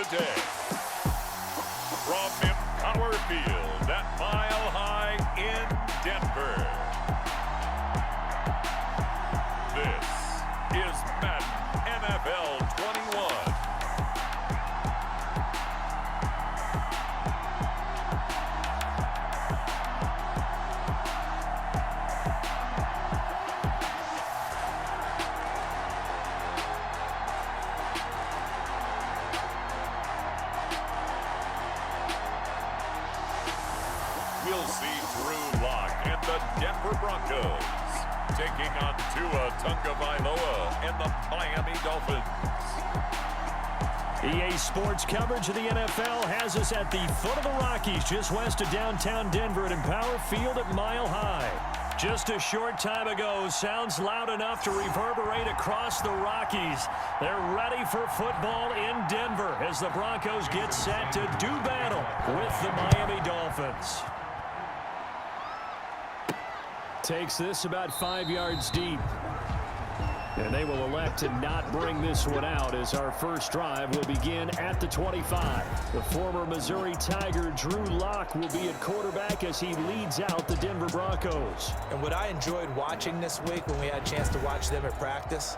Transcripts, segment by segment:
today. From Empower Field at Mile High in Denver. This is Madden NFL 21. We'll see Drew Lock and the Denver Broncos taking on Tua Tagovailoa and the Miami Dolphins. EA Sports coverage of the NFL has us at the foot of the Rockies, just west of downtown Denver at Empower Field at Mile High. Just a short time ago, sounds loud enough to reverberate across the Rockies. They're ready for football in Denver as the Broncos get set to do battle with the Miami Dolphins. Takes this about 5 yards deep. And they will elect to not bring this one out as our first drive will begin at the 25. The former Missouri Tiger Drew Lock will be at quarterback as he leads out the Denver Broncos. And what I enjoyed watching this week when we had a chance to watch them at practice,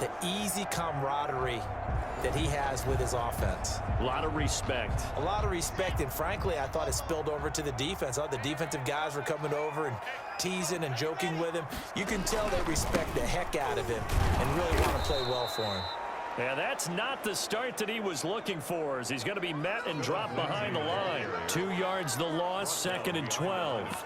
the easy camaraderie that he has with his offense. A lot of respect. A lot of respect, and frankly, I thought it spilled over to the defense. I thought the defensive guys were coming over and teasing and joking with him. You can tell they respect the heck out of him and really want to play well for him. Yeah, that's not the start that he was looking for, as he's going to be met and dropped behind the line. 2 yards the loss, 2nd and 12.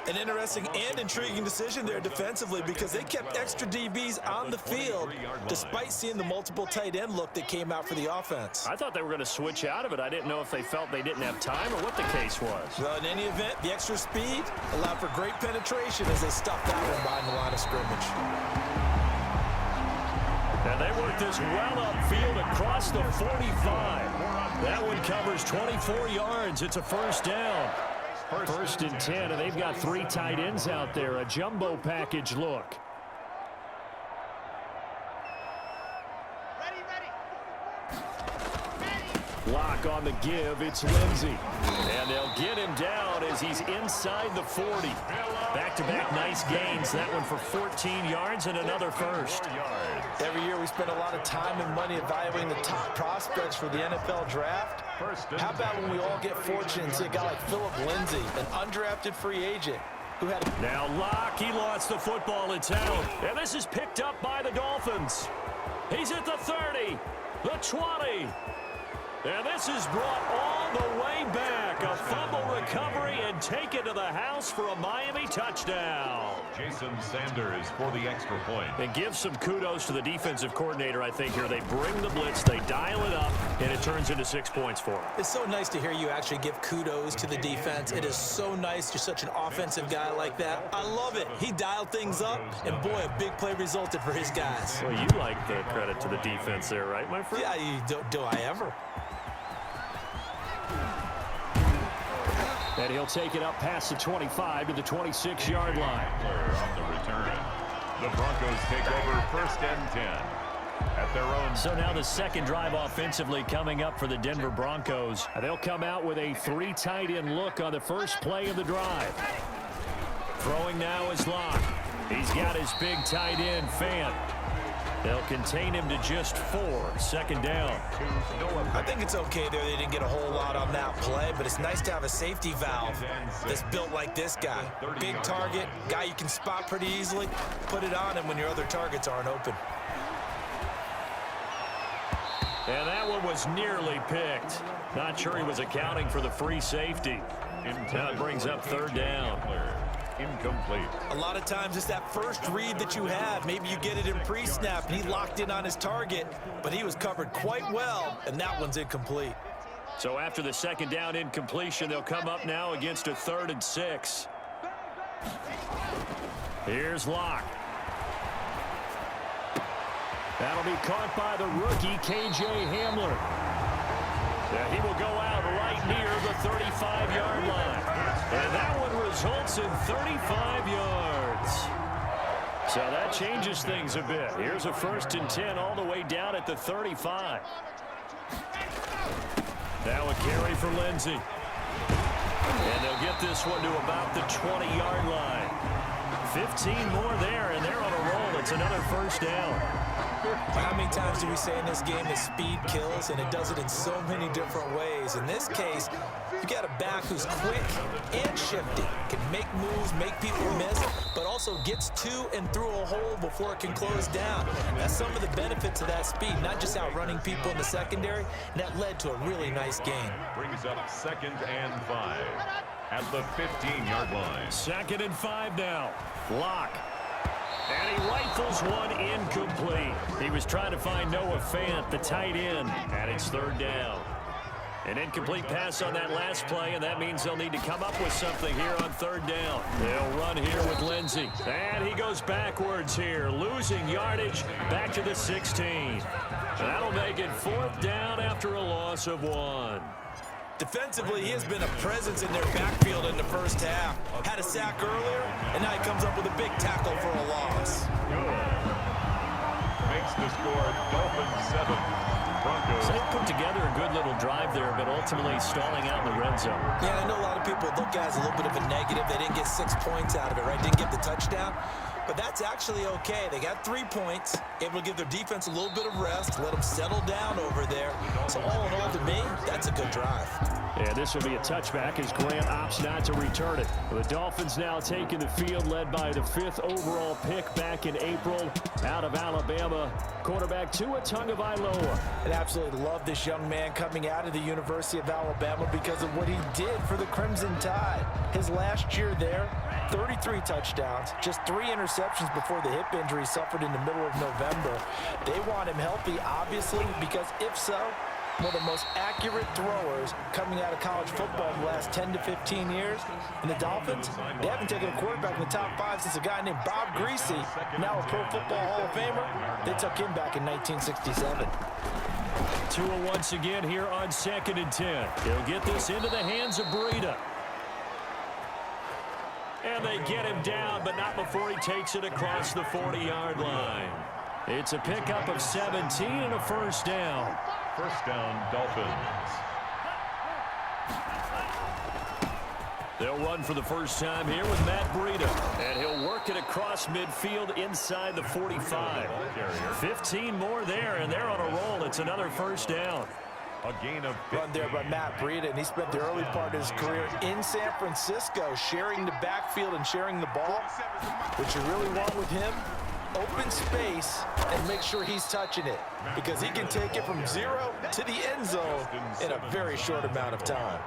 An interesting and intriguing decision there defensively because they kept extra DBs on the field despite seeing the multiple tight end look that came out for the offense. I thought they were going to switch out of it. I didn't know if they felt they didn't have time or what the case was. Well, in any event, the extra speed allowed for great penetration as they stuffed that one behind the line of scrimmage. And they work this well upfield across the 45. That one covers 24 yards. It's a first down. First and 10, and they've got 3 tight ends out there. A jumbo package look. Lock on the give. It's Lindsey. And they'll get him down as he's inside the 40. Back-to-back nice gains. That one for 14 yards and another first. Every year we spend a lot of time and money evaluating the top prospects for the NFL draft. How about when we all get fortunate and see a guy like Philip Lindsay, an undrafted free agent, who had a... Now Lock, he lost the football. It's out. And this is picked up by the Dolphins. He's at the 30, the 20. And this is brought all the way back. A fumble recovery and taken to the house for a Miami touchdown. Jason Sanders for the extra point. And give some kudos to the defensive coordinator, I think, here. They bring the blitz, they dial it up, and it turns into 6 points for them. It's so nice to hear you actually give kudos to the defense. It is so nice. You're such an offensive guy like that. I love it. He dialed things up, and boy, a big play resulted for his guys. Well, you like the credit to the defense there, right, my friend? Yeah, do I ever? And he'll take it up past the 25 to the 26-yard line. On the return, the Broncos take over 1st and 10 at their own. So now the second drive offensively coming up for the Denver Broncos. They'll come out with a 3 tight end look on the first play of the drive. Throwing now is Lock. He's got his big tight end, Fant. They'll contain him to just 4. 2nd down. I think it's okay there. They didn't get a whole lot on that play, but it's nice to have a safety valve that's built like this guy. Big target, guy you can spot pretty easily. Put it on him when your other targets aren't open. And that one was nearly picked. Not sure he was accounting for the free safety. Now it brings up 3rd down. Incomplete. A lot of times it's that first read that you have. Maybe you get it in pre-snap, and he locked in on his target, but he was covered quite well, and that one's incomplete. So after the 2nd down incompletion, they'll come up now against a 3rd and 6. Here's Lock. That'll be caught by the rookie, K.J. Hamler. Yeah, he will go out right near the 35-yard line. And that one results in 35 yards. So that changes things a bit. Here's a 1st and 10 all the way down at the 35. Now a carry for Lindsey. And they'll get this one to about the 20-yard line. 15 more there, and they're on a roll. It's another first down. How many times do we say in this game that speed kills, and it does it in so many different ways? In this case, you got a back who's quick and shifty, can make moves, make people miss, but also gets to and through a hole before it can close down. That's some of the benefits of that speed, not just outrunning people in the secondary. And that led to a really nice game. Brings up 2nd and 5 at the 15-yard line. 2nd and 5 now. Lock. And he rifles one incomplete. He was trying to find Noah Fant, the tight end, and it's 3rd down. An incomplete pass on that last play, and that means they'll need to come up with something here on 3rd down. They'll run here with Lindsey. And he goes backwards here, losing yardage back to the 16. That'll make it 4th down after a loss of 1. Defensively, he has been a presence in their backfield in the first half. Had a sack earlier, and now he comes up with a big tackle for a loss. Makes the score Dolphins 7, Broncos. They put together a good little drive there, but ultimately stalling out in the red zone. Yeah, I know a lot of people look at it as a little bit of a negative. They didn't get 6 points out of it, right? Didn't get the touchdown. But that's actually okay. They got 3 points, able to give their defense a little bit of rest, let them settle down over there. So all in all, to me, that's a good drive. Yeah, this will be a touchback as Grant opts not to return it. The Dolphins now taking the field, led by the 5th overall pick back in April out of Alabama, quarterback Tua Tagovailoa. I absolutely love this young man coming out of the University of Alabama because of what he did for the Crimson Tide. His last year there, 33 touchdowns, just 3 interceptions before the hip injury suffered in the middle of November. They want him healthy, obviously, because if so, one of the most accurate throwers coming out of college football in the last 10 to 15 years. And the Dolphins, they haven't taken a quarterback in the top 5 since a guy named Bob Greasy, now a Pro Football Hall of Famer. They took him back in 1967. Tua once again here on 2nd and 10. He'll get this into the hands of Breida. And they get him down, but not before he takes it across the 40-yard line. It's a pickup of 17 and a first down. First down, Dolphins. They'll run for the first time here with Matt Breida. And he'll work it across midfield inside the 45. 15 more there, and they're on a roll. It's another first down. A gain of run there by Matt Breida, and he spent the early part of his career in San Francisco sharing the backfield and sharing the ball. What you really want with him, open space and make sure he's touching it, because he can take it from 0 to the end zone in a very short amount of time.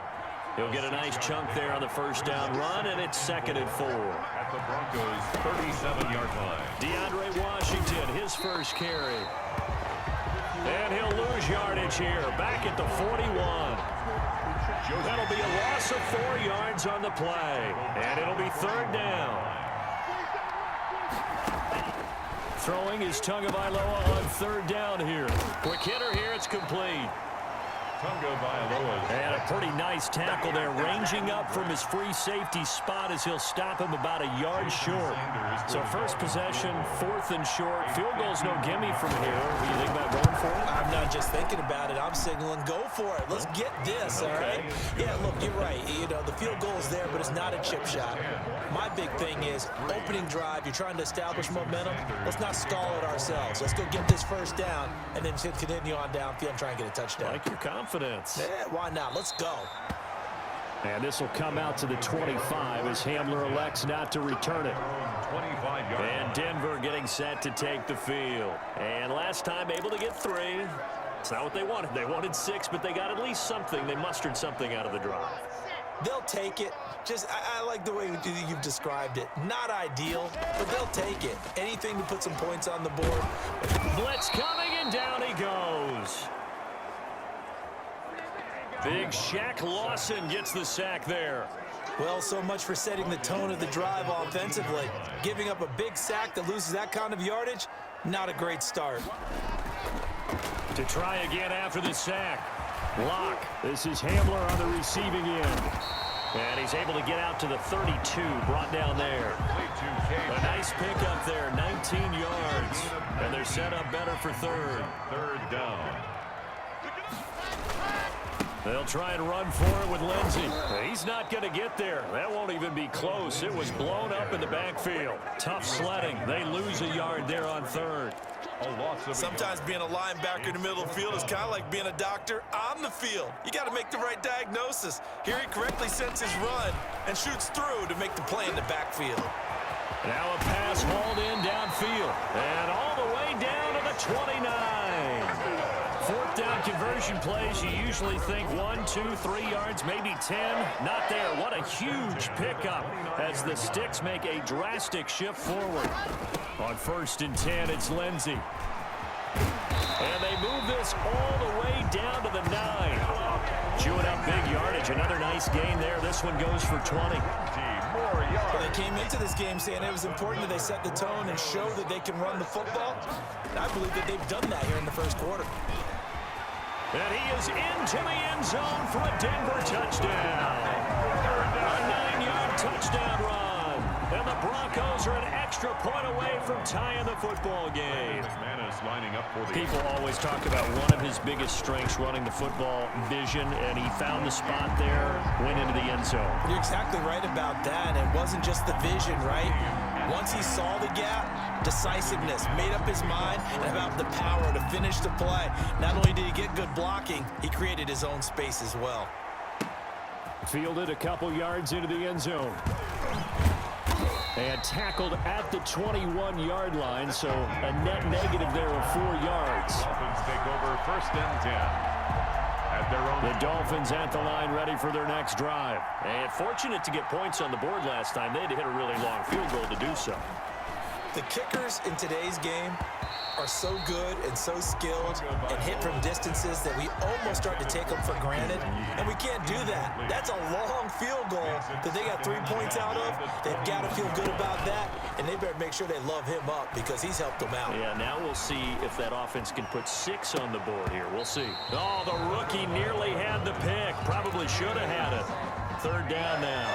He'll get a nice chunk there on the first down run, and it's 2nd and 4. At the Broncos' 37-yard line. DeAndre Washington, his first carry. And he'll lose yardage here, back at the 41. That'll be a loss of 4 yards on the play, and it'll be 3rd down. Throwing is Tagovailoa on 3rd down here. Quick hitter here, it's complete. Tagovailoa. And a pretty nice tackle there, ranging up from his free safety spot as he'll stop him about a yard short. So first possession, 4th and short. Field goal's no gimme from here. What do you think about going for it? I'm not just thinking about it. I'm signaling go for it. Let's get this, all right? Yeah, look, you're right. You know, the field goal is there, but it's not a chip shot. My big thing is opening drive. You're trying to establish momentum. Let's not stall it ourselves. Let's go get this first down and then continue on downfield and try and get a touchdown. Like your confidence. Yeah, why not? Let's go. And this will come out to the 25 as Hamler elects not to return it. 25 yards. And Denver getting set to take the field. And last time able to get 3. It's not what they wanted. They wanted 6, but they got at least something. They mustered something out of the drive. They'll take it. I like the way you've described it. Not ideal, but they'll take it. Anything to put some points on the board. Blitz coming, and down he goes. Big Shaq Lawson gets the sack there. Well, so much for setting the tone of the drive offensively. Giving up a big sack that loses that kind of yardage, not a great start. To try again after the sack. Lock. This is Hamler on the receiving end. And he's able to get out to the 32, brought down there. A nice pickup there, 19 yards. And they're set up better for 3rd. 3rd down. They'll try and run for it with Lindsey. He's not going to get there. That won't even be close. It was blown up in the backfield. Tough sledding. They lose a yard there on third. Sometimes being a linebacker in the middle of the field is kind of like being a doctor on the field. You got to make the right diagnosis. Here he correctly sends his run and shoots through to make the play in the backfield. Now a pass hauled in downfield. And all the way down to the 29. Fourth down conversion plays, you usually think 1, 2, 3 yards, maybe 10. Not there. What a huge pickup as the Sticks make a drastic shift forward. On 1st and 10, it's Lindsey. And they move this all the way down to the 9. Chewing up big yardage. Another nice gain there. This one goes for 20. Well, they came into this game saying it was important that they set the tone and show that they can run the football. And I believe that they've done that here in the first quarter. And he is into the end zone for a Denver touchdown. A 9-yard touchdown run. And the Broncos are an extra point away from tying the football game. People always talk about one of his biggest strengths, running the football, vision, and he found the spot there, went into the end zone. You're exactly right about that. It wasn't just the vision, right? Once he saw the gap, decisiveness, made up his mind, and about the power to finish the play. Not only did he get good blocking, he created his own space as well. Fielded a couple yards into the end zone. And tackled at the 21-yard line, so a net negative there of 4 yards. Dolphins take over 1st and 10. At their own. The Dolphins at the line ready for their next drive. And fortunate to get points on the board last time. They had to hit a really long field goal to do so. The kickers in today's game are so good and so skilled and hit from distances that we almost start to take them for granted, and we can't do that. That's a long field goal that they got 3 points out of. They've got to feel good about that, and they better make sure they love him up because he's helped them out. Yeah, now we'll see if that offense can put 6 on the board here. We'll see. Oh, the rookie nearly had the pick. Probably should have had it. 3rd down now.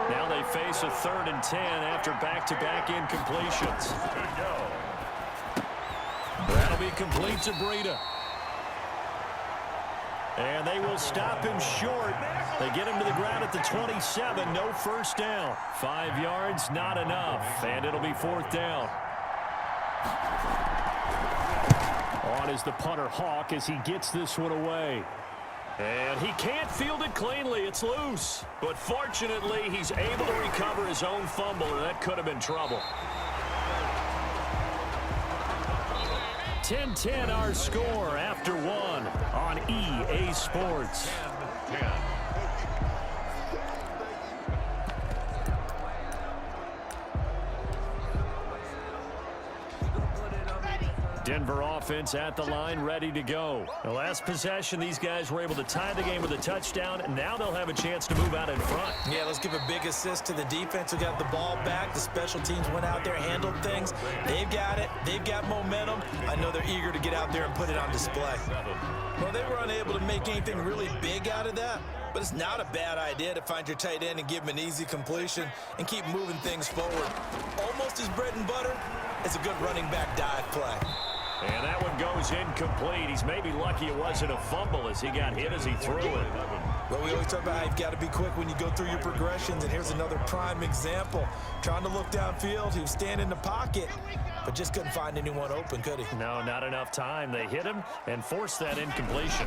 Now they face a 3rd and 10 after back-to-back incompletions. That'll be complete to Breida. And they will stop him short. They get him to the ground at the 27. No 1st down. 5 yards, not enough. And it'll be 4th down. On is the punter Hawk as he gets this one away. And he can't field it cleanly. It's loose. But fortunately, he's able to recover his own fumble, and that could have been trouble. 10-10 our score after 1 on EA Sports. 10. Denver offense at the line, ready to go. The last possession, these guys were able to tie the game with a touchdown, and now they'll have a chance to move out in front. Yeah, let's give a big assist to the defense who got the ball back. The special teams went out there, handled things. They've got it. They've got momentum. I know they're eager to get out there and put it on display. Well, they were unable to make anything really big out of that, but it's not a bad idea to find your tight end and give him an easy completion and keep moving things forward. Almost his bread and butter. It's a good running back dive play. And that one goes incomplete. He's maybe lucky it wasn't a fumble as he got hit as he threw it. Well, we always talk about how you've got to be quick when you go through your progressions, and here's another prime example. Trying to look downfield, he was standing in the pocket, but just couldn't find anyone open, could he? No, not enough time. They hit him and forced that incompletion.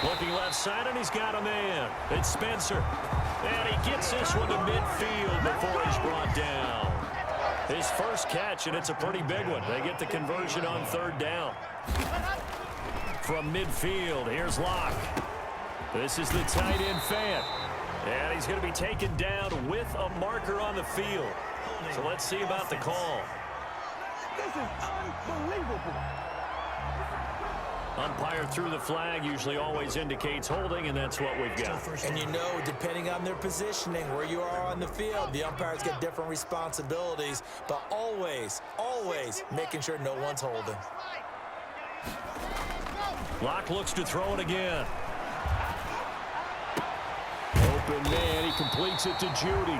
Looking left side, and he's got a man. It's Spencer. And he gets this one to midfield before he's brought down. His first catch, and it's a pretty big one. They get the conversion on 3rd down. From midfield, here's Locke. This is the tight end Fant. And he's going to be taken down with a marker on the field. So let's see about the call. This is unbelievable. Umpire threw the flag, usually always indicates holding, and that's what we've got. And you know, depending on their positioning, where you are on the field, the umpires get different responsibilities, but always, always making sure no one's holding. Locke looks to throw it again. Open man, he completes it to Judy.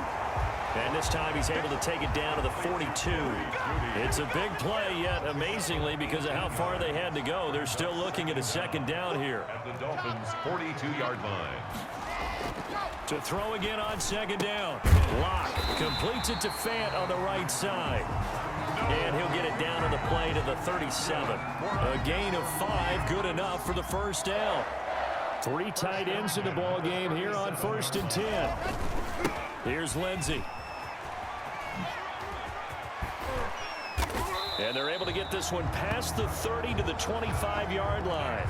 And this time he's able to take it down to the 42. It's a big play, yet amazingly, because of how far they had to go, they're still looking at a second down here. At the Dolphins' 42-yard line. To throw again on second down. Locke completes it to Fant on the right side. And he'll get it down on the play to the 37. A gain of 5, good enough for the first down. 3 tight ends in the ball game here on 1st and 10. Here's Lindsey. And they're able to get this one past the 30 to the 25-yard line.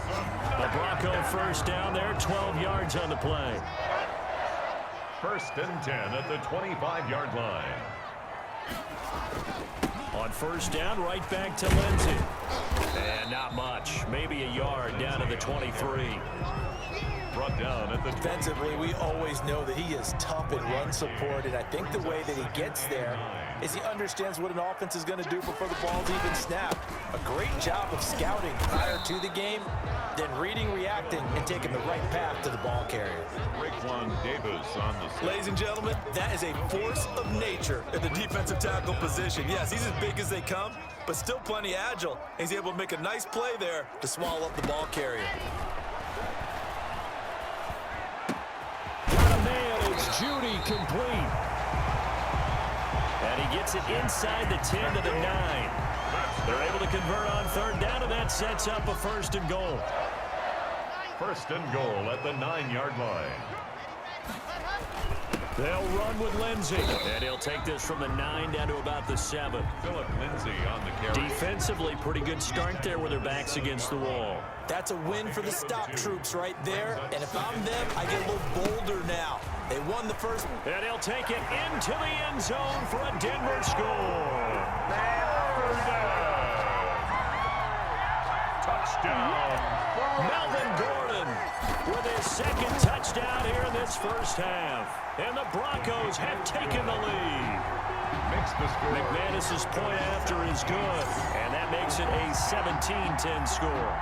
A Bronco first down there, 12 yards on the play. 1st and 10 at the 25-yard line. On first down, right back to Lindsey. And not much. Maybe a yard down to the 23. Brought down at the Defensively, we always know that he is tough in run support, and I think the way that he gets there is he understands what an offense is going to do before the ball's even snapped. A great job of scouting prior to the game, then reading, reacting, and taking the right path to the ball carrier. Raekwon Davis on the snap. Ladies and gentlemen, that is a force of nature in the defensive tackle position. Yes, he's as big as they come, but still plenty agile. He's able to make a nice play there to swallow up the ball carrier. It's Judy complete. And he gets it inside the 10 to the 9. They're able to convert on third down, and that sets up a 1st and goal. 1st and goal at the 9-yard line. They'll run with Lindsey. And he'll take this from the 9 down to about the 7. Philip Lindsay on the carry. Defensively, pretty good start there with their backs against the wall. That's a win for the stop troops right there. And if I'm them, I get a little bolder now. They won the first. And he'll take it into the end zone for a Denver score. Touchdown. Melvin Gordon with his 2nd touchdown here in this first half. And the Broncos have taken the lead. Makes the score. McManus's point after is good. And that makes it a 17-10 score.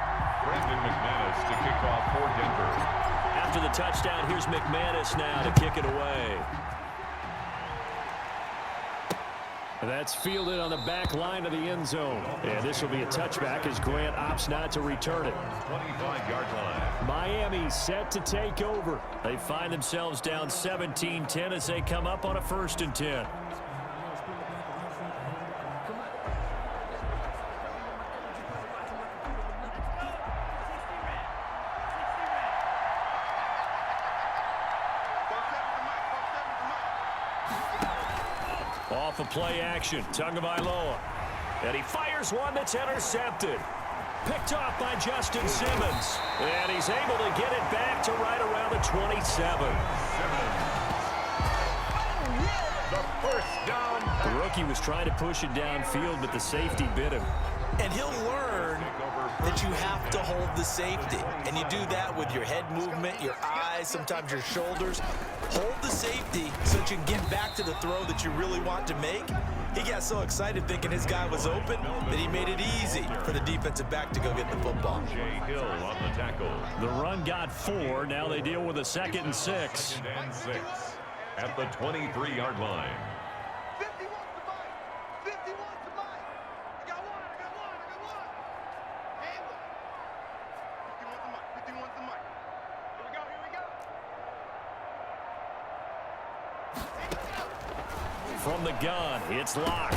Brandon McManus to kick off for Denver. After the touchdown, here's McManus now to kick it away. That's fielded on the back line of the end zone. And this will be a touchback as Grant opts not to return it. 25-yard line. Miami set to take over. They find themselves down 17-10 as they come up on a 1st and 10. Off of play action, Tagovailoa. And he fires one that's intercepted. Picked off by Justin Simmons. And he's able to get it back to right around the 27. The first down. The rookie was trying to push it downfield, but the safety bit him. And he'll learn that you have to hold the safety. And you do that with your head movement, your eyes, sometimes your shoulders. Hold the safety so that you can get back to the throw that you really want to make. He got so excited thinking his guy was open that he made it easy for the defensive back to go get the football. Jay Hill on the tackle. The run got 4. Now they deal with a 2nd and 6. And 6 at the 23-yard line. 50 wants to bite. 50 wants to bite. I got one. Handle it. 50 wants the mic. 50 wants the mic. Here we go. From the gun, it's Locke.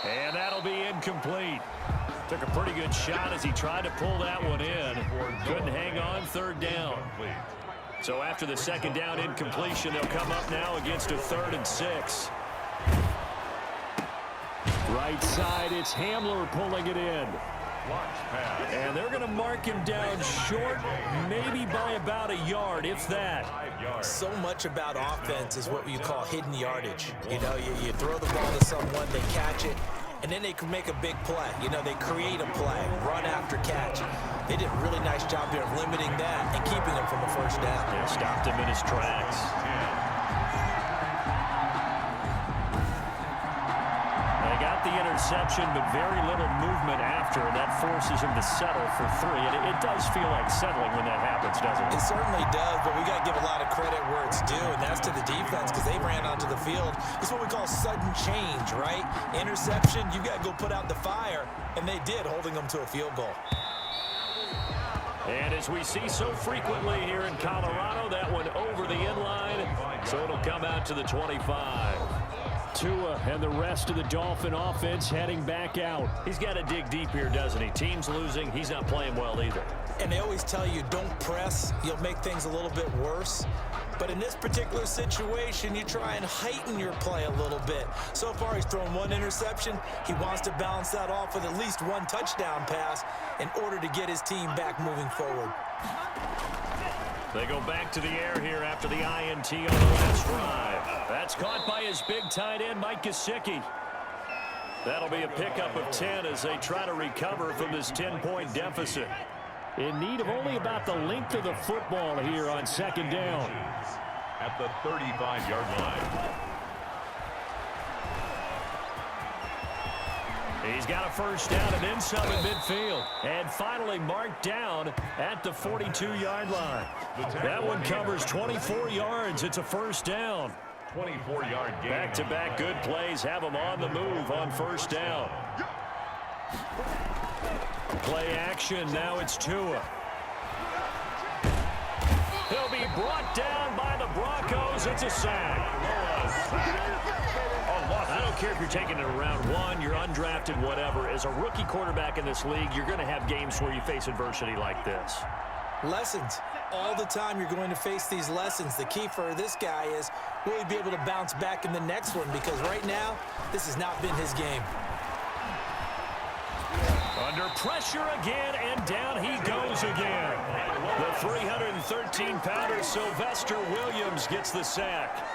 And that'll be incomplete. Took a pretty good shot as he tried to pull that one in. Couldn't hang on, 3rd down. So after the 2nd down incompletion, they'll come up now against a 3rd and 6. Right side, it's Hamler pulling it in. And they're going to mark him down short, maybe by about a yard, if that. So much about offense is what you call hidden yardage. You know, you throw the ball to someone, they catch it, and then they can make a big play. You know, they create a play, run after catch. They did a really nice job there of limiting that and keeping him from a first down. They stopped him in his tracks. They got the interception. reception, but very little movement after, and that forces him to settle for 3. And it does feel like settling when that happens, doesn't it? It certainly does, but we got to give a lot of credit where it's due, and that's to the defense because they ran onto the field. It's what we call sudden change, right? Interception, you got to go put out the fire, and they did, holding them to a field goal. And as we see so frequently here in Colorado, that one over the end line, so it'll come out to the 25. Tua and the rest of the Dolphin offense heading back out. He's got to dig deep here, doesn't he? Team's losing. He's not playing well either. And they always tell you, don't press. You'll make things a little bit worse. But in this particular situation, you try and heighten your play a little bit. So far, he's thrown 1 interception. He wants to balance that off with at least 1 touchdown pass in order to get his team back moving forward. They go back to the air here after the INT on the last drive. That's caught by his big tight end, Mike Gesicki. That'll be a pickup of 10 as they try to recover from this 10-point deficit. In need of only about the length of the football here on 2nd down. At the 35-yard line. He's got a first down and then some in midfield. And finally marked down at the 42-yard line. That one covers 24 yards. It's a first down. 24-yard gain. Back-to-back good plays have him on the move on first down. Play action. Now it's Tua. He'll be brought down by the Broncos. It's a sack. I don't care if you're taking it in round 1, you're undrafted, whatever. As a rookie quarterback in this league, you're going to have games where you face adversity like this. Lessons. All the time you're going to face these lessons. The key for this guy is, will he be able to bounce back in the next one? Because right now, this has not been his game. Under pressure again, and down he goes again. The 313-pounder Sylvester Williams gets the sack.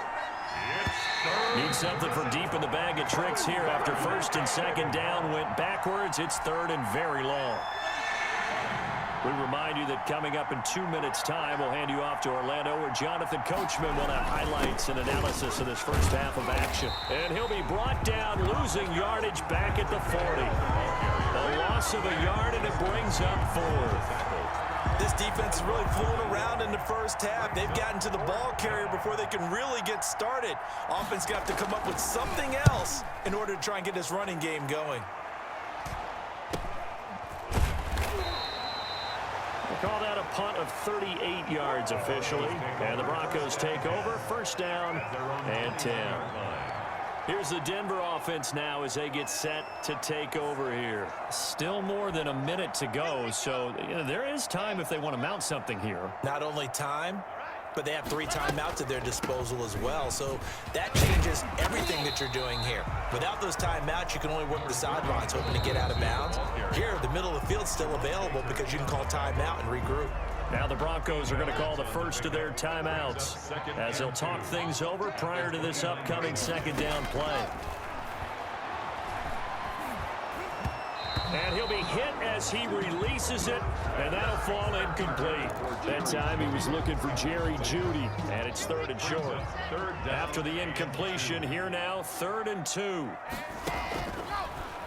Needs something for deep in the bag of tricks here after 1st and 2nd down went backwards. It's 3rd and very long. We remind you that coming up in 2 minutes' time, we'll hand you off to Orlando, where Jonathan Coachman will have highlights and analysis of this first half of action. And he'll be brought down, losing yardage back at the 40. A loss of a yard, and it brings up 4th. This defense is really flown around in the first half. They've gotten to the ball carrier before they can really get started. Offense got to come up with something else in order to try and get this running game going. We'll call that a punt of 38 yards officially. And the Broncos take over. First down and 10. Here's the Denver offense now as they get set to take over here. Still more than a minute to go, so there is time if they want to mount something here. Not only time, but they have 3 timeouts at their disposal as well, so that changes everything that you're doing here. Without those timeouts, you can only work the sidelines hoping to get out of bounds. Here, the middle of the field's still available because you can call timeout and regroup. Now the Broncos are going to call the first of their timeouts as they'll talk things over prior to this upcoming 2nd down play. And he'll be hit as he releases it, and that'll fall incomplete. That time he was looking for Jerry Jeudy, and it's 3rd and short. After the incompletion, here now, 3rd and 2.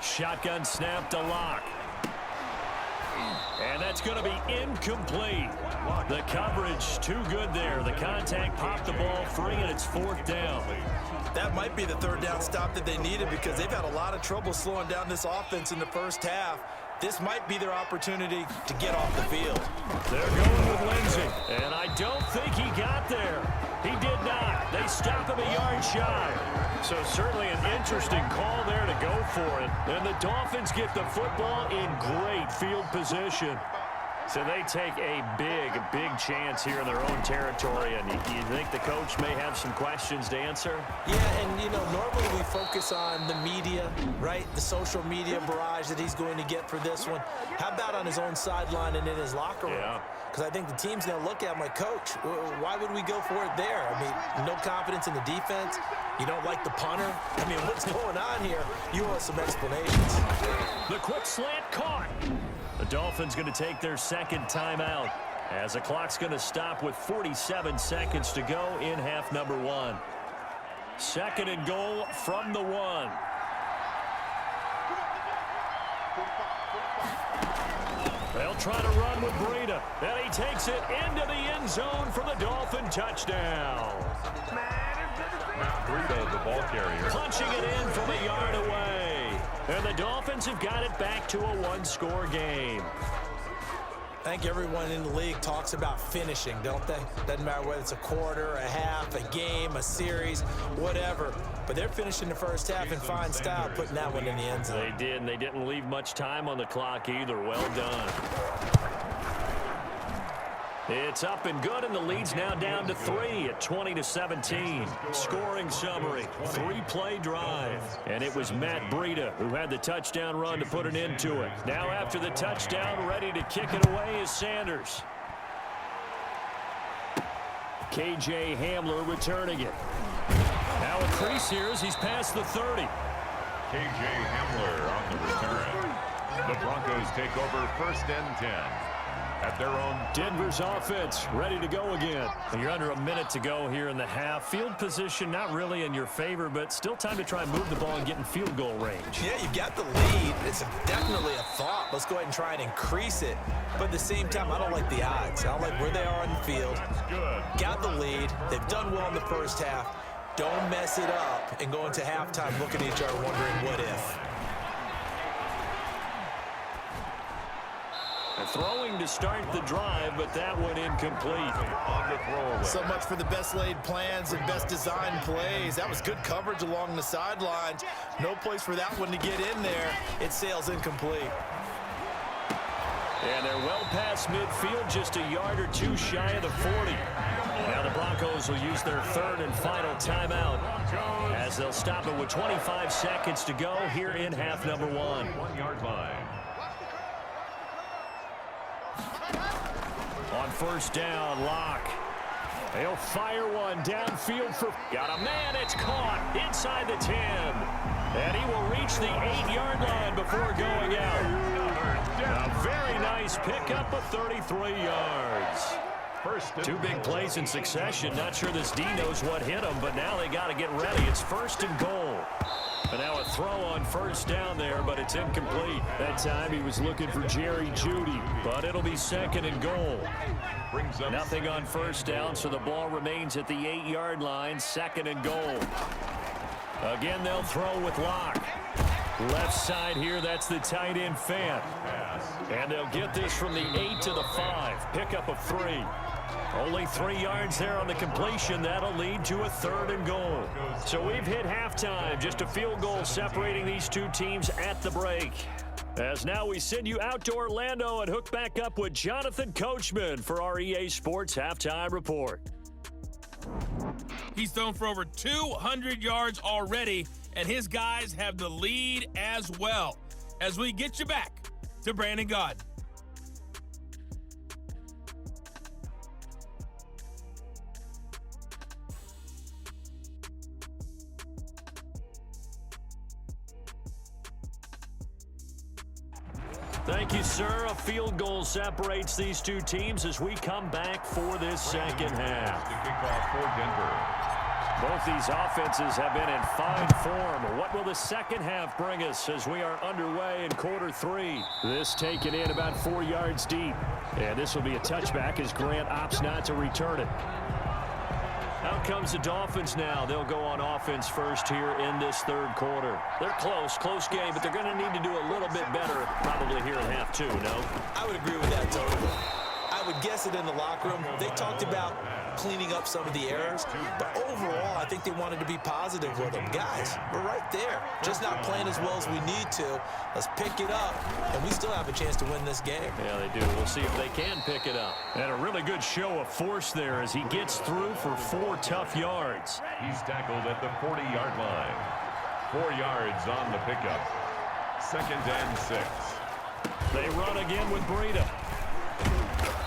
Shotgun snap to Locke. And that's going to be incomplete. The coverage too good there. The contact popped the ball free, and it's 4th down. That might be the 3rd down stop that they needed because they've had a lot of trouble slowing down this offense in the first half. This might be their opportunity to get off the field. They're going with Lindsey, and I don't think he got there. He did not. They stop him a yard shy. So certainly an interesting call there to go for it. And the Dolphins get the football in great field position. So they take a big chance here in their own territory. And you think the coach may have some questions to answer? Yeah, and, normally we focus on the media, right? The social media barrage that he's going to get for this one. How about on his own sideline and in his locker room? Yeah. Because I think the team's going to look at him like, Coach, why would we go for it there? I mean, no confidence in the defense. You don't like the punter. I mean, what's going on here? You owe us some explanations. The quick slant caught. The Dolphins going to take their 2nd timeout as the clock's going to stop with 47 seconds to go in half number 1. 2nd and goal from the 1. They'll try to run with Breida, and he takes it into the end zone for the Dolphin touchdown. Breida, the ball carrier. Punching it in from a yard away. And the Dolphins have got it back to a one-score game. I think everyone in the league talks about finishing, don't they? Doesn't matter whether it's a quarter, a half, a game, a series, whatever. But they're finishing the first half in fine style, putting that one in the end zone. They did, and they didn't leave much time on the clock either. Well done. It's up and good, and the lead's now down to 3 at 20-17. Scoring summary, 3-play drive. And it was Matt Breida who had the touchdown run to put an end to it. Now after the touchdown, ready to kick it away is Sanders. KJ Hamler returning it. Now a crease here as he's past the 30. KJ Hamler on the return. The Broncos take over 1st and 10. At their own. Denver's offense ready to go again. You're under a minute to go here in the half. Field position not really in your favor, but still time to try and move the ball and get in field goal range. Yeah, you got the lead. It's definitely a thought. Let's go ahead and try and increase it. But at the same time, I don't like the odds. I don't like where they are on the field. Got the lead. They've done well in the first half. Don't mess it up and go into halftime looking at each other wondering what if. Throwing to start the drive, but that one incomplete. On the throw. So much for the best laid plans and best designed plays. That was good coverage along the sidelines. No place for that one to get in there. It sails incomplete. And they're well past midfield, just a yard or two shy of the 40. Now the Broncos will use their 3rd and final timeout as they'll stop it with 25 seconds to go here in half number 1. 1-yard line. On first down, Locke. They'll fire one downfield for... Got a man, it's caught inside the 10. And he will reach the 8-yard line before going out. A very nice pickup of 33 yards. Two big plays in succession. Not sure this D knows what hit him, but now they got to get ready. It's 1st and goal. And now a throw on first down there, but it's incomplete. That time he was looking for Jerry Jeudy, but it'll be 2nd and goal. Nothing on first down, so the ball remains at the 8-yard line, 2nd and goal. Again, they'll throw with Locke. Left side here, that's the tight end Fant. And they'll get this from the 8 to the 5. Pickup of 3. Only 3 yards there on the completion. That'll lead to a 3rd and goal. So we've hit halftime. Just a field goal separating these two teams at the break. As now we send you out to Orlando and hook back up with Jonathan Coachman for our EA Sports Halftime Report. He's thrown for over 200 yards already, and his guys have the lead as well. As we get you back to Brandon Gaudin. Thank you, sir. A field goal separates these two teams as we come back for this second half. To kick off for Denver. Both these offenses have been in fine form. What will the second half bring us as we are underway in quarter 3? This taken in about 4 yards deep. And this will be a touchback as Grant opts not to return it. Out comes the Dolphins now. They'll go on offense first here in this 3rd quarter. They're close game, but they're going to need to do a little bit better probably here in half 2, no? I would agree with that totally. I would guess it in the locker room. They talked about cleaning up some of the errors, but overall, I think they wanted to be positive with them. Guys, we're right there. Just not playing as well as we need to. Let's pick it up, and we still have a chance to win this game. Yeah, they do. We'll see if they can pick it up. And a really good show of force there as he gets through for 4 tough yards. He's tackled at the 40-yard line. 4 yards on the pickup. 2nd and 6. They run again with Breida.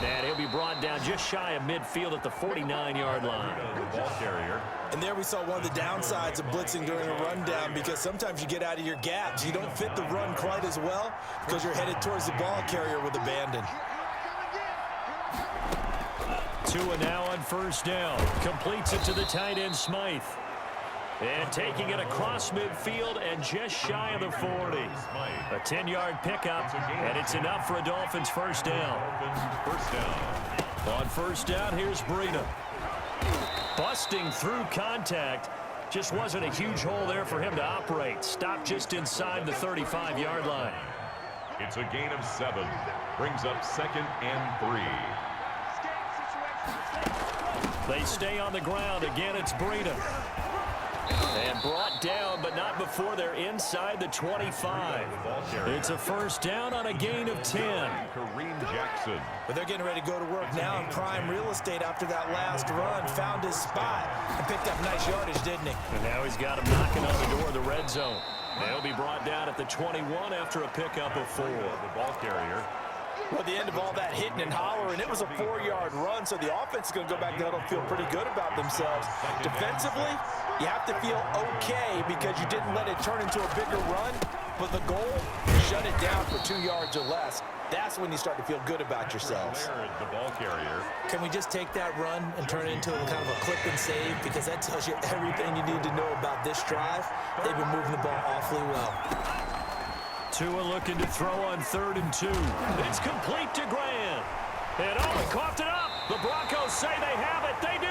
And he'll be brought down just shy of midfield at the 49-yard line. The ball carrier. And there we saw one of the downsides of blitzing during a rundown, because sometimes you get out of your gaps. You don't fit the run quite as well because you're headed towards the ball carrier with abandon. Tua now on first down. Completes it to the tight end Smythe. And taking it across midfield and just shy of the 40. A 10-yard pickup, and it's enough for a Dolphins first down. On first down, here's Breida. Busting through contact. Just wasn't a huge hole there for him to operate. Stopped just inside the 35-yard line. It's a gain of 7. Brings up 2nd and 3. They stay on the ground. Again, it's Breida. And brought down, but not before they're inside the 25. It's a first down on a gain of 10. Kareem Jackson. But they're getting ready to go to work now in prime real estate after that last run. Found his spot and picked up nice yardage, didn't he? And now he's got him knocking on the door of the red zone. They'll be brought down at the 21 after a pickup of 4. The ball carrier. Well, at the end of all that hitting and hollering, it was a 4-yard run, so the offense is going to go back down and feel pretty good about themselves. Defensively, you have to feel okay because you didn't let it turn into a bigger run, but the goal, shut it down for 2 yards or less. That's when you start to feel good about yourselves. The ball carrier. Can we just take that run and turn it into kind of a clip and save? Because that tells you everything you need to know about this drive. They've been moving the ball awfully well. Tua looking to throw on 3rd and 2. It's complete to Grant. And he coughed it up. The Broncos say they have it. They do.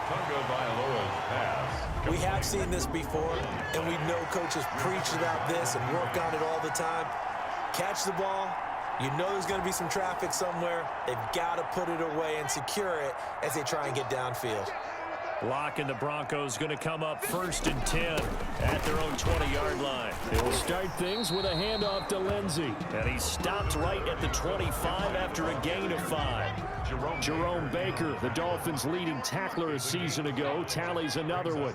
Tonga Vailoa's pass. We have seen this before, and we know coaches preach about this and work on it all the time. Catch the ball. You know there's going to be some traffic somewhere. They've got to put it away and secure it as they try and get downfield. Block, and the Broncos going to come up 1st and 10 at their own 20-yard line. They will start things with a handoff to Lindsey. And he stopped right at the 25 after a gain of 5. Jerome Baker, the Dolphins' leading tackler a season ago, tallies another one.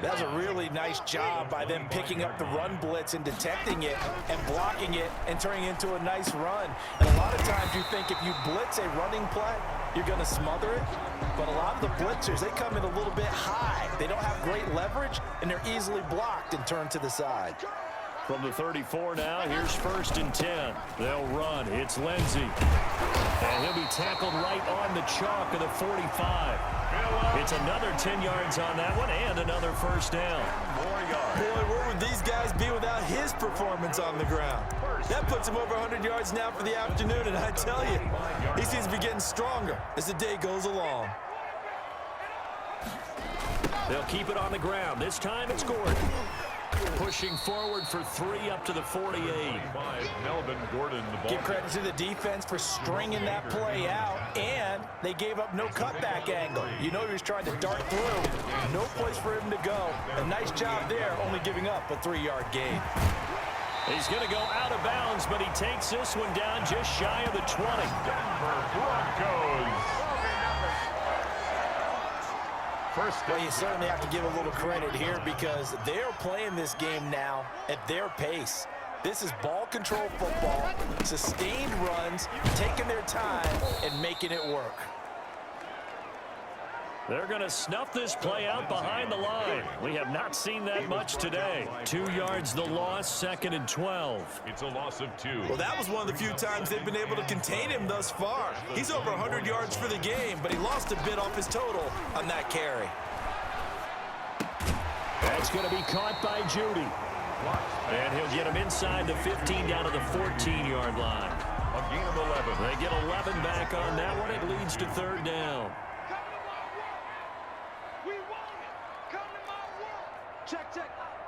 That's a really nice job by them picking up the run blitz and detecting it and blocking it and turning it into a nice run. And a lot of times you think if you blitz a running play, you're going to smother it. But a lot of the blitzers, they come in a little bit high. They don't have great leverage, and they're easily blocked and turned to the side. From the 34 now, here's 1st and 10. They'll run. It's Lindsey. And he'll be tackled right on the chalk of the 45. It's another 10 yards on that one and another first down. Boy, where would these guys be without his performance on the ground? That puts him over 100 yards now for the afternoon, and I tell you, he seems to be getting stronger as the day goes along. They'll keep it on the ground. This time it's Gordon. Pushing forward for 3 up to the 48. Melvin Gordon, the ball. Give credit to the defense for stringing that play out, and they gave up no cutback angle. You know he was trying to dart through. No place for him to go. A nice job there, only giving up a 3-yard gain. He's going to go out of bounds, but he takes this one down just shy of the 20. Denver Broncos. Well, you certainly have to give a little credit here because they're playing this game now at their pace. This is ball control football, sustained runs, taking their time, and making it work. They're going to snuff this play out behind the line. We have not seen that much today. 2 yards the loss, 2nd and 12. It's a loss of 2. Well, that was one of the few times they've been able to contain him thus far. He's over 100 yards for the game, but he lost a bit off his total on that carry. That's going to be caught by Judy. And he'll get him inside the 15 down to the 14-yard line. A gain of 11. They get 11 back on that one. It leads to 3rd down. Check.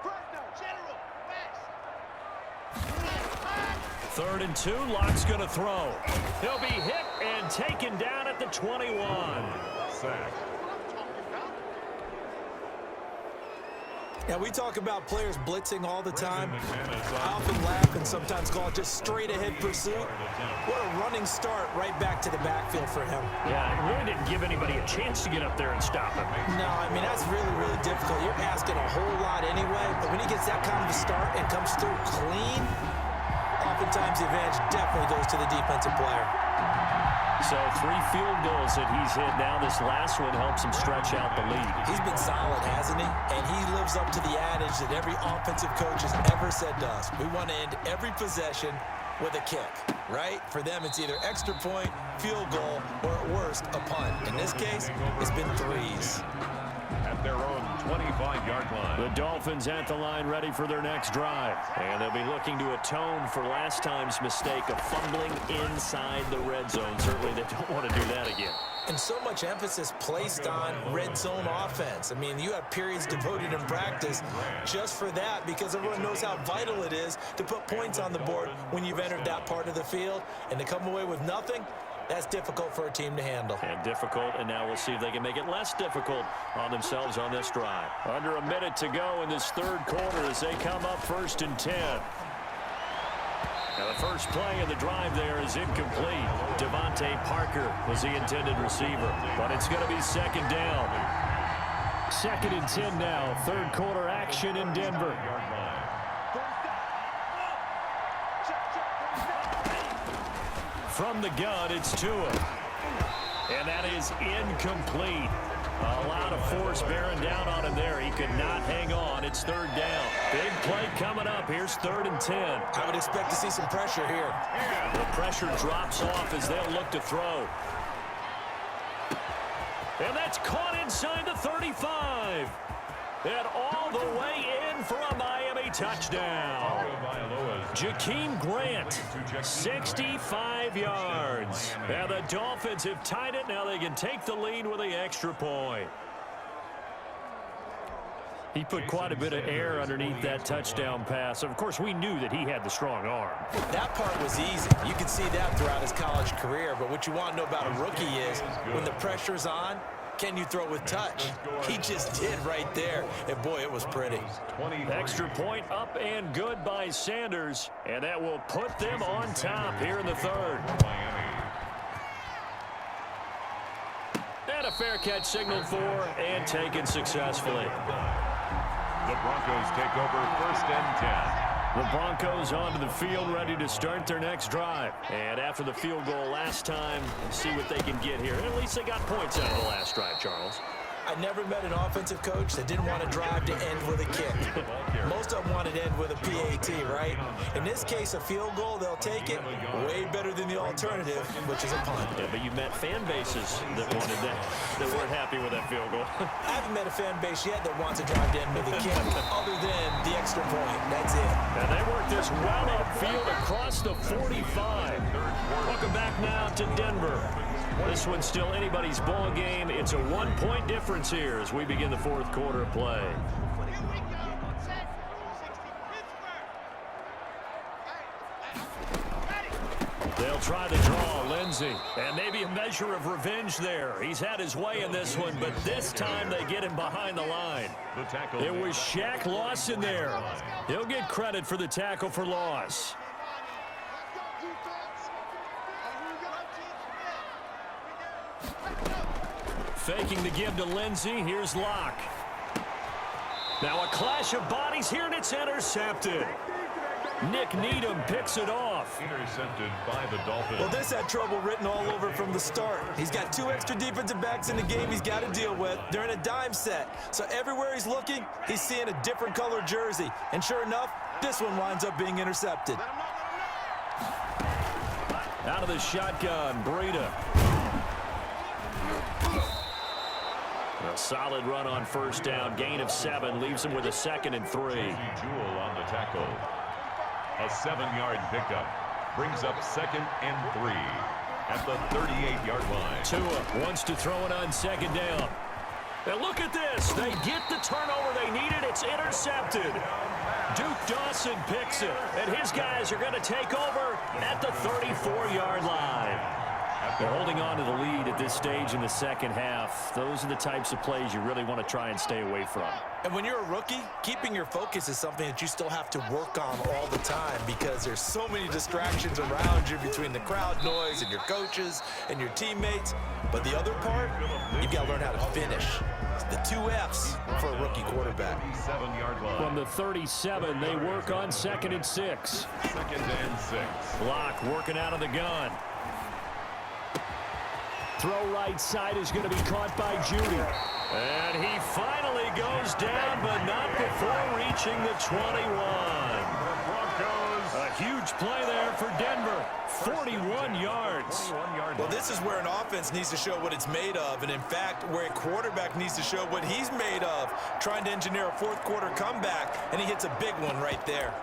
First down, general. Pass. 3rd and 2. Locke's going to throw. He'll be hit and taken down at the 21. Sack. Now, we talk about players blitzing all the time. I often laugh and sometimes call it just straight-ahead pursuit. What a running start right back to the backfield for him. Yeah, it really didn't give anybody a chance to get up there and stop him. No, I mean, that's really, really difficult. You're asking a whole lot anyway, but when he gets that kind of a start and comes through clean, oftentimes the advantage definitely goes to the defensive player. So 3 field goals that he's hit now. This last one helps him stretch out the lead. He's been solid, hasn't he? And he lives up to the adage that every offensive coach has ever said to us. We want to end every possession with a kick, right? For them, it's either extra point, field goal, or at worst, a punt. In this case, it's been 3s. At their own 25-yard line. The Dolphins at the line ready for their next drive. And they'll be looking to atone for last time's mistake of fumbling inside the red zone. Certainly they don't want to do that again. And so much emphasis placed on red zone offense. I mean, you have periods devoted in practice just for that because everyone knows how vital it is to put points on the board when you've entered that part of the field. And to come away with nothing, that's difficult for a team to handle. And difficult, and now we'll see if they can make it less difficult on themselves on this drive. Under a minute to go in this third quarter as they come up 1st and 10. Now the first play of the drive there is incomplete. Devontae Parker was the intended receiver, but it's going to be 2nd down. 2nd and 10 now. Third quarter action in Denver. From the gun, it's Tua. And that is incomplete. A lot of force bearing down on him there. He could not hang on. It's 3rd down. Big play coming up. Here's 3rd and 10. I would expect to see some pressure here. The pressure drops off as they'll look to throw. And that's caught inside the 35. And all the way in for a Miami touchdown. Jakeem Grant, 65 yards. And the Dolphins have tied it. Now they can take the lead with the extra point. He put quite a bit of air underneath that touchdown pass. Of course, we knew that he had the strong arm. That part was easy. You could see that throughout his college career. But what you want to know about a rookie is when the pressure's on, can you throw with touch? He just did right there. And, boy, it was pretty. Extra point up and good by Sanders. And that will put them on top here in the third. And a fair catch signaled for and taken successfully. The Broncos take over 1st and 10. The Broncos onto the field ready to start their next drive. And after the field goal last time, see what they can get here. At least they got points out of the last drive, Charles. I never met an offensive coach that didn't want to drive to end with a kick. Most of them wanted to end with a PAT, right? In this case, a field goal, they'll take it. Way better than the alternative, which is a punt. Yeah, but you met fan bases that wanted that, that weren't happy with that field goal. I haven't met a fan base yet that wants to drive to end with a kick, other than the extra point. That's it. And they work this well upfield across the 45. Welcome back now to Denver. This one's still anybody's ball game. It's a 1-point difference here as we begin the fourth quarter of play. They'll try the draw, Lindsey. And maybe a measure of revenge there. He's had his way in this one, but this time they get him behind the line. It was Shaq Lawson there. He'll get credit for the tackle for loss. Faking the give to Lindsey. Here's Locke. Now a clash of bodies here, and it's intercepted. Nick Needham picks it off. Intercepted by the Dolphins. Well, this had trouble written all over from the start. He's got 2 extra defensive backs in the game he's got to deal with. They're in a dime set. So everywhere he's looking, he's seeing a different color jersey. And sure enough, this one winds up being intercepted. Out of the shotgun, Breida. A solid run on 1st down. Gain of 7 leaves him with a 2nd and 3. Jewell on the tackle. A 7-yard pickup brings up 2nd and 3 at the 38-yard line. Tua wants to throw it on 2nd down. Now look at this. They get the turnover they needed. It's intercepted. Duke Dawson picks it, and his guys are going to take over at the 34-yard line. They're holding on to the lead at this stage in the second half. Those are the types of plays you really want to try and stay away from. And when you're a rookie, keeping your focus is something that you still have to work on all the time because there's so many distractions around you between the crowd noise and your coaches and your teammates. But the other part, you've got to learn how to finish. The 2 F's for a rookie quarterback. 7-yard line. From the 37, they work on 2nd and 6. 2nd and 6. Locke working out of the gun. Throw right side is going to be caught by Judy. And he finally goes down, but not before reaching the 21. The Broncos A huge play there for Denver. 41 yards. Well, this is where an offense needs to show what it's made of, and in fact, where a quarterback needs to show what he's made of, trying to engineer a fourth quarter comeback, and he hits a big one right there.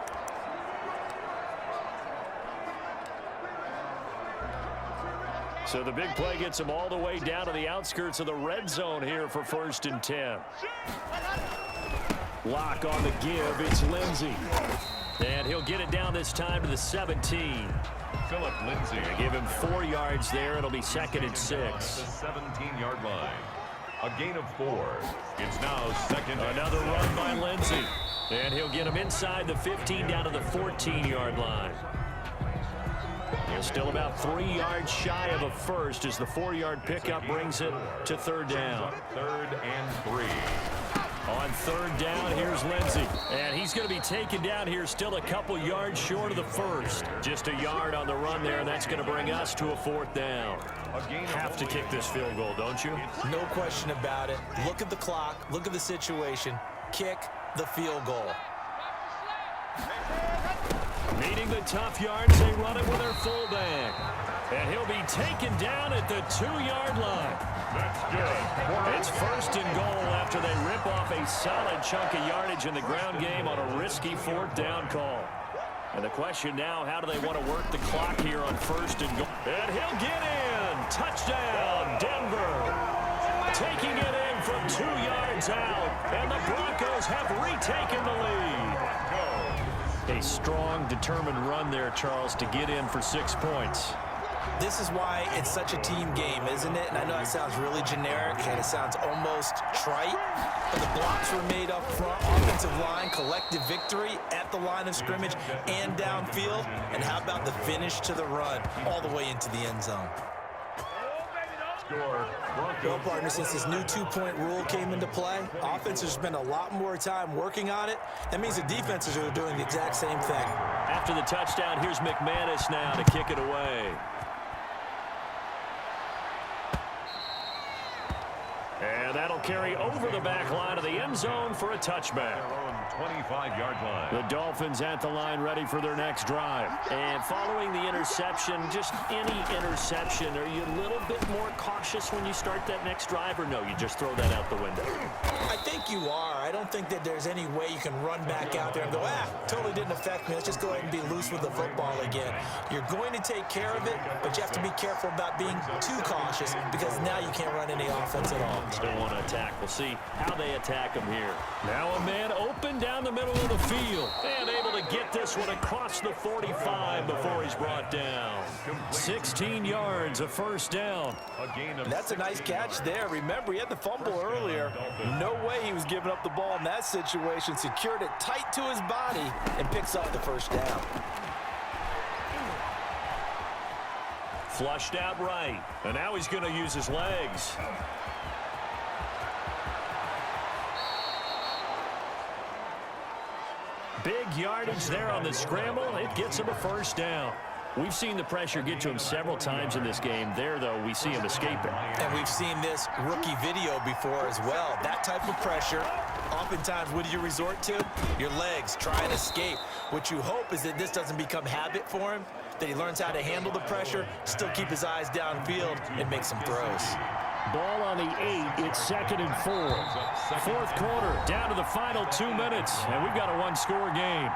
So the big play gets him all the way down to the outskirts of the red zone here for 1st and 10. Lock on the give. It's Lindsey. And he'll get it down this time to the 17. Philip Lindsay. They give him 4 yards there. It'll be 2nd and 6. The 17-yard line. A gain of 4. It's now 2nd and Another run by Lindsey. And he'll get him inside the 15 down to the 14-yard line. He's still about 3 yards shy of a first as the 4-yard pickup brings it to 3rd down. 3rd and 3. On 3rd down, here's Lindsey. And he's going to be taken down here still a couple yards short of the first. Just a yard on the run there, and that's going to bring us to a 4th down. Have to kick this field goal, don't you? No question about it. Look at the clock. Look at the situation. Kick the field goal. Needing the tough yards, they run it with their fullback. And he'll be taken down at the 2-yard line. That's good. It's 1st and goal after they rip off a solid chunk of yardage in the ground game on a risky 4th down call. And the question now, how do they want to work the clock here on 1st and goal? And he'll get in. Touchdown, Denver. Taking it in from 2 yards out. And the Broncos have retaken the lead. A strong, determined run there, Charles, to get in for 6 points. This is why it's such a team game, isn't it? And I know it sounds really generic and it sounds almost trite, but the blocks were made up front, offensive line, collective victory at the line of scrimmage and downfield. And how about the finish to the run all the way into the end zone? Well, partner, since this new 2-point rule came into play, offenses spend a lot more time working on it. That means the defenses are doing the exact same thing. After the touchdown, here's McManus now to kick it away. And that'll carry over the back line of the end zone for a touchback. 25-yard line. The Dolphins at the line ready for their next drive. And following the interception, just any interception, are you a little bit more cautious when you start that next drive, or no, you just throw that out the window? I think you are. I don't think that there's any way you can run back out there and go, totally didn't affect me. Let's just go ahead and be loose with the football again. You're going to take care of it, but you have to be careful about being too cautious because now you can't run any offense at all. Still want to attack. We'll see how they attack him here. Now a man open down the middle of the field and able to get this one across the 45 before he's brought down. 16 yards, a 1st down. That's a nice catch there. Remember, he had the fumble earlier. No way he was giving up the ball in that situation. Secured it tight to his body and picks up the 1st down. Flushed out right, and now he's going to use his legs. Big yardage there on the scramble. It gets him a 1st down. We've seen the pressure get to him several times in this game. There, though, we see him escaping. And we've seen this rookie video before as well. That type of pressure, oftentimes, what do you resort to? Your legs, try and escape. What you hope is that this doesn't become habit for him, that he learns how to handle the pressure, still keep his eyes downfield, and make some throws. Ball on the 8. It's 2nd and 4. 4th quarter, down to the final 2 minutes, and we've got a 1-score game.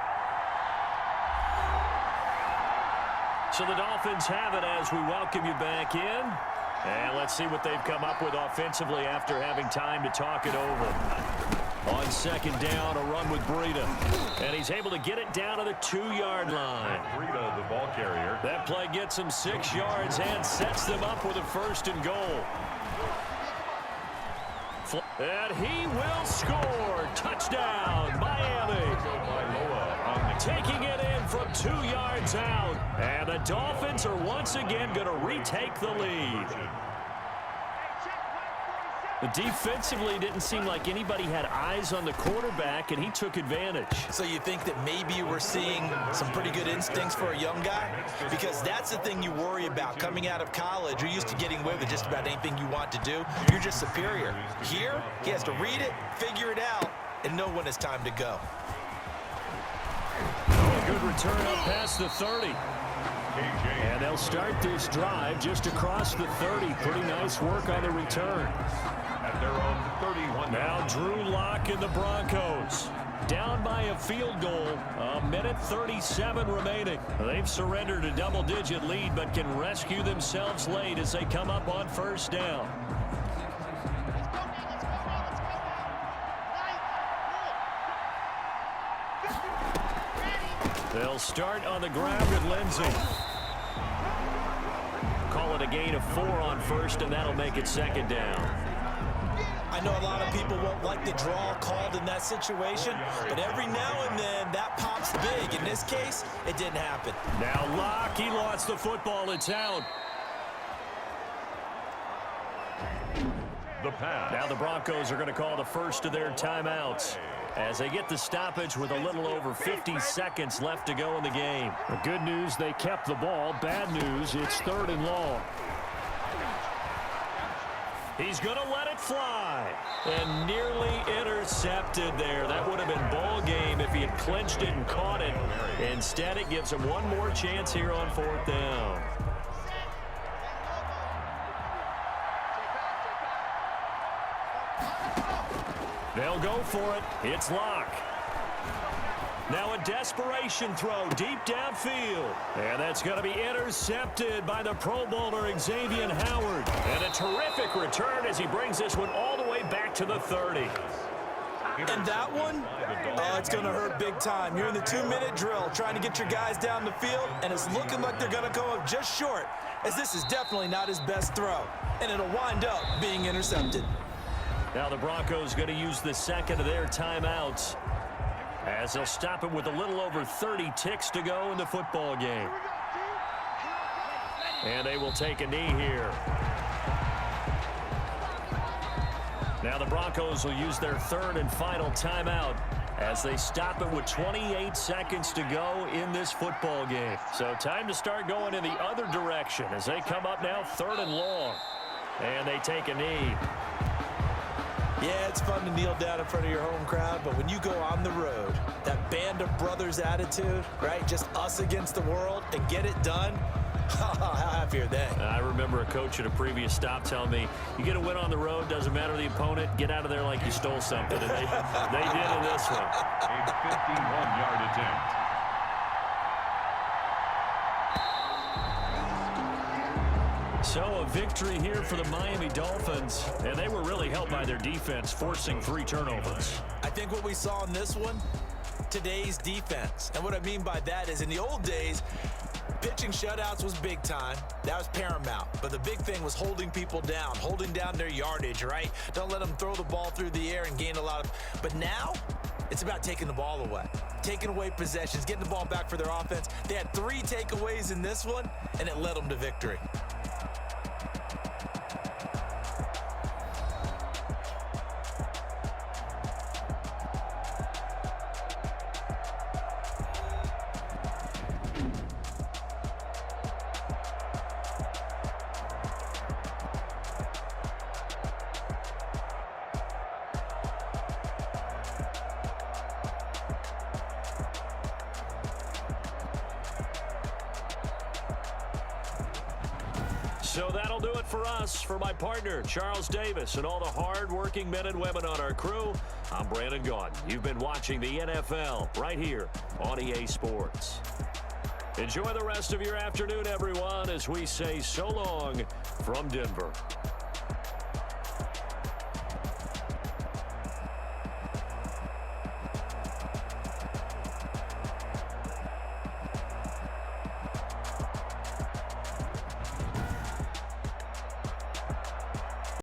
So the Dolphins have it as we welcome you back in. And let's see what they've come up with offensively after having time to talk it over. On 2nd down, a run with Breida. And he's able to get it down to the 2-yard line. Breida, the ball carrier. That play gets him 6 yards and sets them up with a 1st and goal. And he will score. Touchdown, Miami. Taking it in from 2 yards out. And the Dolphins are once again going to retake the lead. Defensively, didn't seem like anybody had eyes on the quarterback, and he took advantage. So you think that maybe we're seeing some pretty good instincts for a young guy? Because that's the thing you worry about coming out of college. You're used to getting away with just about anything you want to do. You're just superior. Here, he has to read it, figure it out, and know when it's time to go. A good return up past the 30. And they'll start this drive just across the 30. Pretty nice work on the return. At their own 31. Now Drew Lock and the Broncos. Down by a field goal, a minute 37 remaining. They've surrendered a double-digit lead, but can rescue themselves late as they come up on first down. They'll start on the ground with Lindsey. Call it a gain of 4 on first, and that'll make it second down. I know a lot of people won't like the draw called in that situation, but every now and then that pops big. In this case, it didn't happen. Now Locke, he lost the football. It's out. The pass. Now the Broncos are going to call the first of their timeouts as they get the stoppage with a little over 50 seconds left to go in the game. The good news, they kept the ball. Bad news, it's 3rd and long. He's going to let it fly. And nearly intercepted there. That would have been ball game if he had clinched it and caught it. Instead, it gives him one more chance here on 4th down. They'll go for it. It's Locke. Now a desperation throw deep downfield. And that's going to be intercepted by the Pro Bowler Xavier Howard. And a terrific return as he brings this one all the way back to the 30. And that one, it's going to hurt big time. You're in the 2-minute drill trying to get your guys down the field, and it's looking like they're going to come up just short, as this is definitely not his best throw. And it'll wind up being intercepted. Now the Broncos going to use the second of their timeouts as they'll stop it with a little over 30 ticks to go in the football game. And they will take a knee here. Now the Broncos will use their 3rd and final timeout as they stop it with 28 seconds to go in this football game. So time to start going in the other direction as they come up now 3rd and long. And they take a knee. Yeah, it's fun to kneel down in front of your home crowd, but when you go on the road, that band of brothers attitude, right? Just us against the world and get it done. How happy are they? I remember a coach at a previous stop telling me, you get a win on the road, doesn't matter the opponent, get out of there like you stole something. And they did in this one. A 51-yard attempt. So a victory here for the Miami Dolphins, and they were really helped by their defense, forcing 3 turnovers. I think what we saw in this one, today's defense. And what I mean by that is in the old days, pitching shutouts was big time. That was paramount. But the big thing was holding people down, holding down their yardage, right? Don't let them throw the ball through the air and gain a lot of... But now, it's about taking the ball away. Taking away possessions, getting the ball back for their offense. They had 3 takeaways in this one, and it led them to victory. So that'll do it for us. For my partner, Charles Davis, and all the hard-working men and women on our crew, I'm Brandon Gaudin. You've been watching the NFL right here on EA Sports. Enjoy the rest of your afternoon, everyone, as we say so long from Denver.